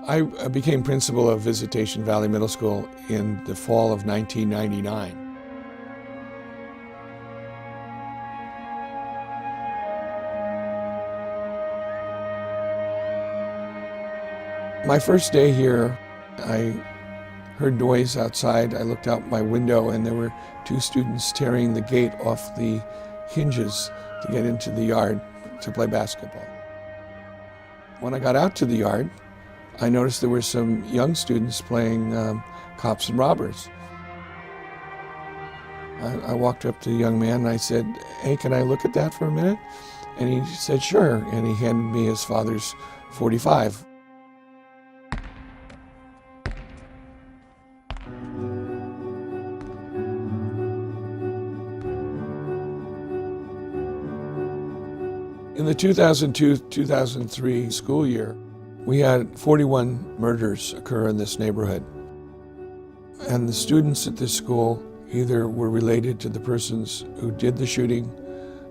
I became principal of Visitation Valley Middle School in the fall of 1999. My first day here, I heard noise outside. I looked out my window and there were two students tearing the gate off the hinges to get into the yard to play basketball. When I got out to the yard, I noticed there were some young students playing cops and robbers. I walked up to the young man and I said, "Hey, can I look at that for a minute?" And he said, "Sure," and he handed me his father's .45. In the 2002-2003 school year, we had 41 murders occur in this neighborhood. And the students at this school either were related to the persons who did the shooting,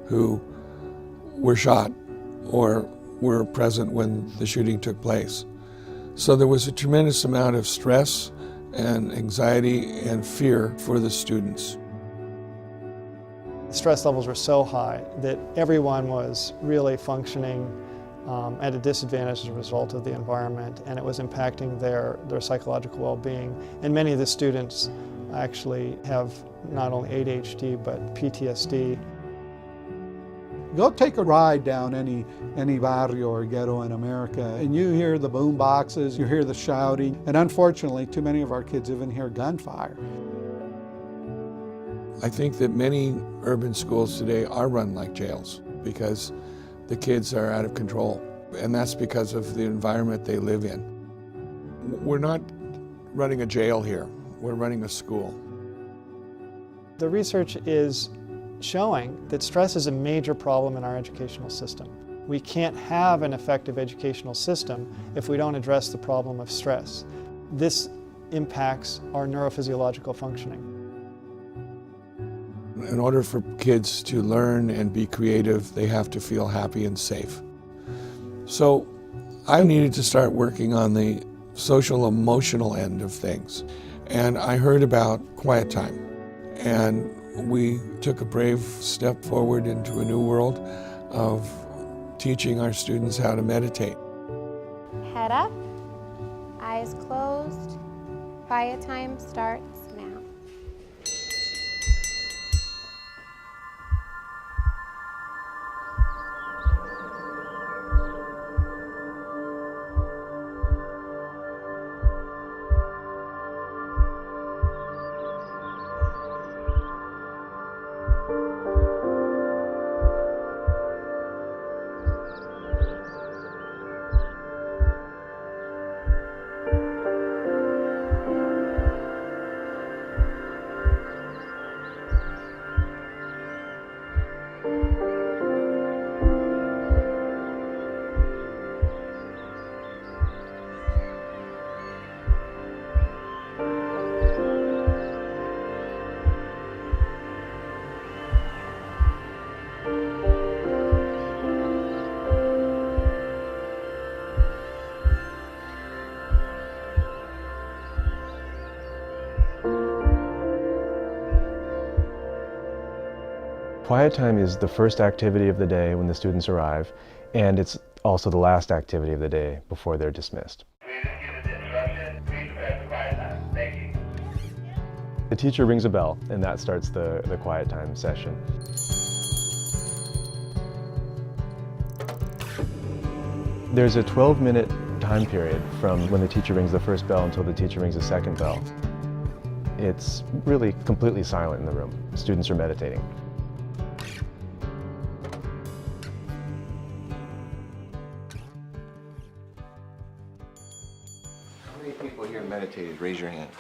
who were shot, or were present when the shooting took place. So there was a tremendous amount of stress and anxiety and fear for the students. Stress levels were so high that everyone was really functioning at a disadvantage as a result of the environment, and it was impacting their psychological well-being. And many of the students actually have not only ADHD but PTSD. Go take a ride down any barrio or ghetto in America and you hear the boom boxes, you hear the shouting, and unfortunately too many of our kids even hear gunfire. I think that many urban schools today are run like jails because the kids are out of control, and that's because of the environment they live in. We're not running a jail here, we're running a school. The research is showing that stress is a major problem in our educational system. We can't have an effective educational system if we don't address the problem of stress. This impacts our neurophysiological functioning. In order for kids to learn and be creative, they have to feel happy and safe. So I needed to start working on the social emotional end of things. And I heard about quiet time. And we took a brave step forward into a new world of teaching our students how to meditate. Head up, eyes closed, quiet time starts now. Quiet time is the first activity of the day when the students arrive, and it's also the last activity of the day before they're dismissed. The teacher rings a bell, and that starts the quiet time session. There's a 12-minute time period from when the teacher rings the first bell until the teacher rings the second bell. It's really completely silent in the room. Students are meditating. How many people here meditated? Raise your hand.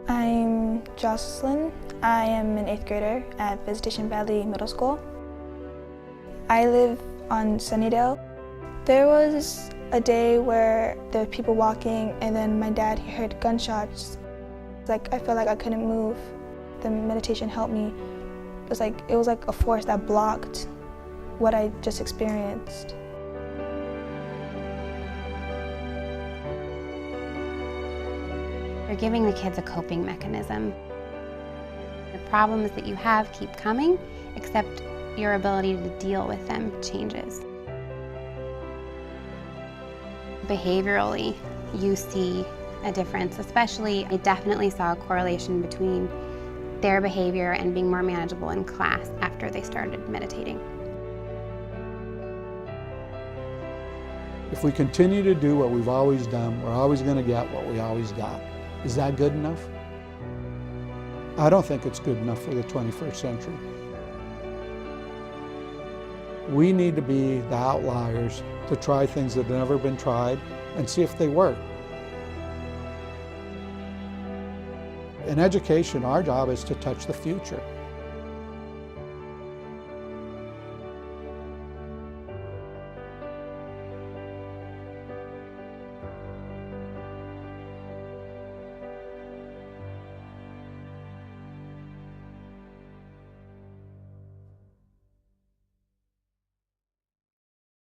I'm Jocelyn. I am an 8th grader at Visitation Valley Middle School. I live on Sunnydale. There was a day where there were people walking and then my dad, he heard gunshots. I felt like I couldn't move. The meditation helped me it was like a force that blocked what I just experienced. You're giving the kids a coping mechanism. The problems that you have keep coming, except your ability to deal with them changes. Behaviorally, you see a difference, especially I definitely saw a correlation between their behavior and being more manageable in class after they started meditating. If we continue to do what we've always done, we're always going to get what we always got. Is that good enough? I don't think it's good enough for the 21st century. We need to be the outliers to try things that have never been tried and see if they work. In education, our job is to touch the future.